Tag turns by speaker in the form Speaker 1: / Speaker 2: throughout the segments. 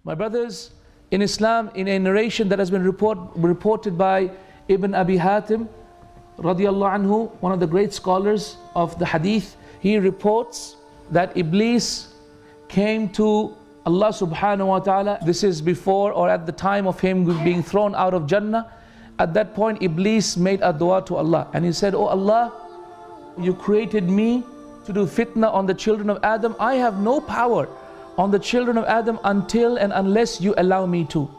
Speaker 1: My brothers, in Islam, in a narration that has been reported by Ibn Abi Hatim, radiallahu anhu, one of the great scholars of the hadith, he reports that Iblis came to Allah subhanahu wa ta'ala. This is before or at the time of him being thrown out of Jannah. At that point, Iblis made a dua to Allah and he said, "Oh Allah, you created me to do fitna on the children of Adam. I have no power on the children of Adam until and unless you allow me to.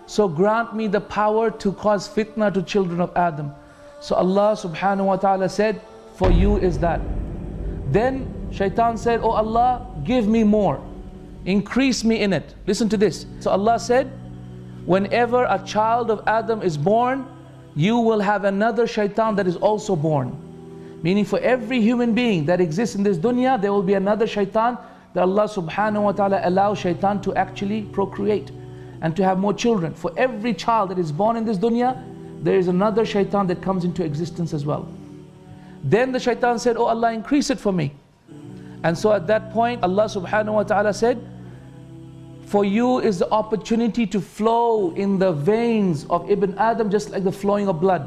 Speaker 1: So grant me the power to cause fitna to children of Adam." So Allah subhanahu wa ta'ala said, "For you is that." Then Shaitan said, "Oh Allah, give me more. Increase me in it." Listen to this. So Allah said, whenever a child of Adam is born, you will have another Shaitan that is also born. Meaning for every human being that exists in this dunya, there will be another Shaitan that Allah subhanahu wa ta'ala allows Shaitan to actually procreate and to have more children. For every child that is born in this dunya, there is another Shaitan that comes into existence as well. Then the Shaitan said, "Oh Allah, increase it for me." And so at that point, Allah subhanahu wa ta'ala said, "For you is the opportunity to flow in the veins of Ibn Adam just like the flowing of blood."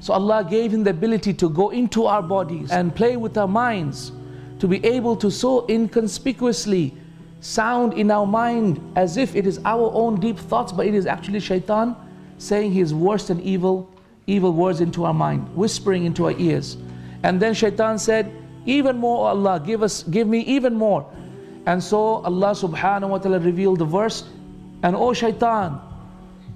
Speaker 1: So Allah gave him the ability to go into our bodies and play with our minds, to be able to so inconspicuously sound in our mind as if it is our own deep thoughts, but it is actually Shaitan saying his worst and evil words into our mind, whispering into our ears. And then Shaitan said, "Even more, oh Allah, give me even more." And so Allah subhanahu wa ta'ala revealed the verse, "And oh Shaitan,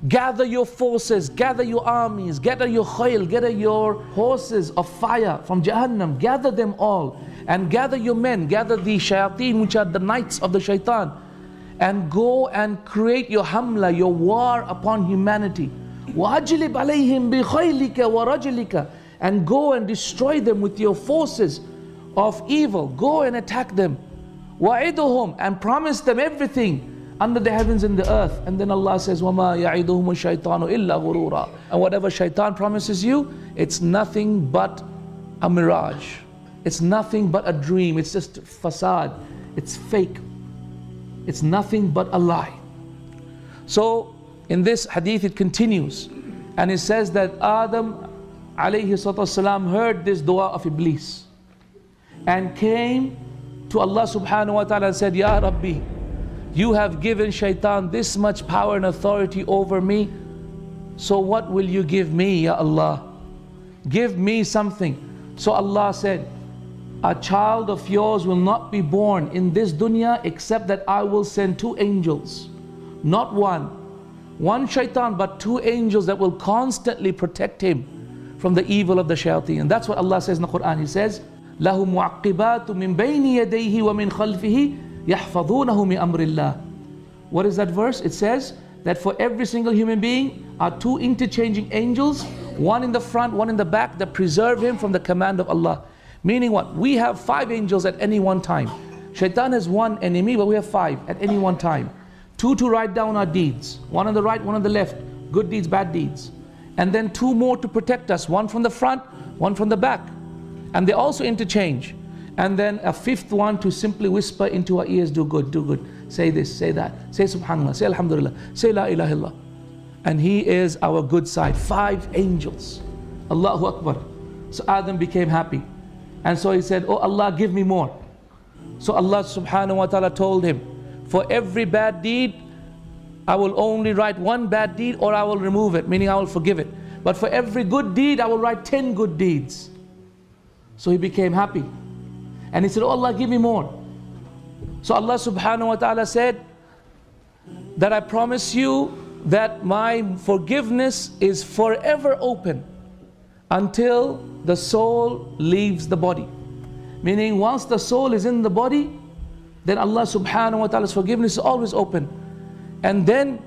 Speaker 1: gather your forces, gather your armies, gather your khayl, gather your horses of fire from Jahannam, gather them all, and gather your men, gather the shayateen, which are the knights of the Shaitan, and go and create your hamla, your war upon humanity. وَأَجْلِبْ عَلَيْهِمْ بِخَيْلِكَ وَرَجْلِكَ, and go and destroy them with your forces of evil. Go and attack them. وَعِدُهُمْ, and promise them everything under the heavens and the earth." And then Allah says, وَمَا يَعِدُهُمُ الشَّيْطَانُ إِلَّا غُرُورًا. And whatever Shaitan promises you, it's nothing but a mirage. It's nothing but a dream. It's just facade. It's fake. It's nothing but a lie. So in this hadith it continues, and it says that Adam alayhi salatu wasalam heard this dua of Iblis and came to Allah subhanahu wa ta'ala and said, "Ya Rabbi, you have given Shaitan this much power and authority over me, so what will you give me, Ya Allah? Give me something." So Allah said, "A child of yours will not be born in this dunya except that I will send two angels, not one Shaitan, but two angels that will constantly protect him from the evil of the shayateen." And that's what Allah says in the Quran. He says, "Lahu mu'aqqibatu min bayni yadayhi wa min khalfihi yahfazunahu min amrillah." What is that verse? It says that for every single human being are two interchanging angels, one in the front, one in the back, that preserve him from the command of Allah. Meaning what? We have 5 angels at any one time. Shaitan has one enemy, but we have 5 at any one time. 2 to write down our deeds, one on the right, one on the left, good deeds, bad deeds. And then 2 more to protect us, one from the front, one from the back. And they also interchange. And then a 5th one to simply whisper into our ears, "Do good, do good. Say this, say that. Say subhanallah, say alhamdulillah, say la ilaha illallah." And he is our good side. 5 angels. Allahu Akbar. So Adam became happy. And so he said, "Oh Allah, give me more." So Allah subhanahu wa ta'ala told him, "For every bad deed, I will only write 1 bad deed, or I will remove it," meaning I will forgive it. "But for every good deed, I will write 10 good deeds." So he became happy. And he said, "Oh Allah, give me more." So Allah subhanahu wa ta'ala said that I promise you that my forgiveness is forever open until the soul leaves the body. Meaning once the soul is in the body, then Allah subhanahu wa ta'ala's forgiveness is always open. And then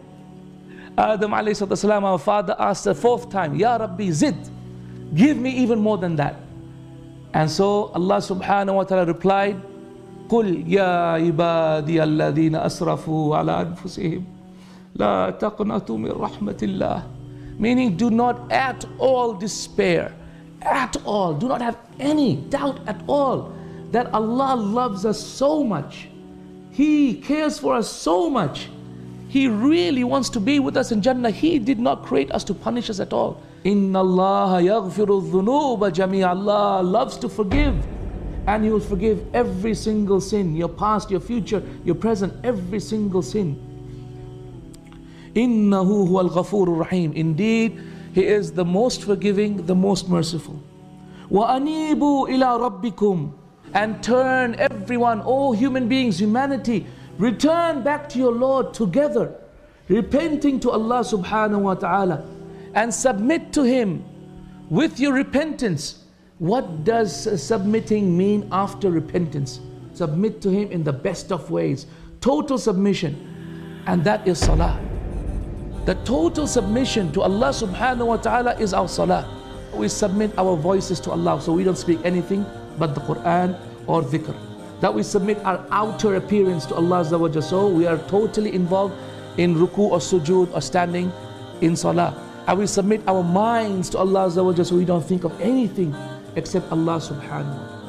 Speaker 1: Adam alayhi salatu wasalam, our father, asked the 4th time, "Ya Rabbi, zid, give me even more than that." And so Allah subhanahu wa ta'ala replied, "Qul ya ibadi alladhina asrafu ala anfusihim la taqnatu min rahmatillah." Meaning, do not at all despair, at all, do not have any doubt at all that Allah loves us so much He cares for us so much. He really wants to be with us in Jannah. He did not create us to punish us at all. Inna Allah yaghfiru dhunuba jami'a. Allah loves to forgive. And He will forgive every single sin. Your past, your future, your present, every single sin. Innahu huwal ghafurur rahim. Indeed, He is the most forgiving, the most merciful. Wa anibu ila rabbikum. And turn everyone, all human beings, humanity, return back to your Lord together, repenting to Allah subhanahu wa ta'ala, and submit to Him with your repentance. What does submitting mean after repentance? Submit to Him in the best of ways, total submission, and that is salah. The total submission to Allah subhanahu wa ta'ala is our salah. We submit our voices to Allah, so we don't speak anything but the Quran or dhikr. That we submit our outer appearance to Allah Azza wa Jalla, so we are totally involved in ruku or sujood or standing in salah. And we submit our minds to Allah Azza wa Jalla, so we don't think of anything except Allah subhanahu wa ta'ala.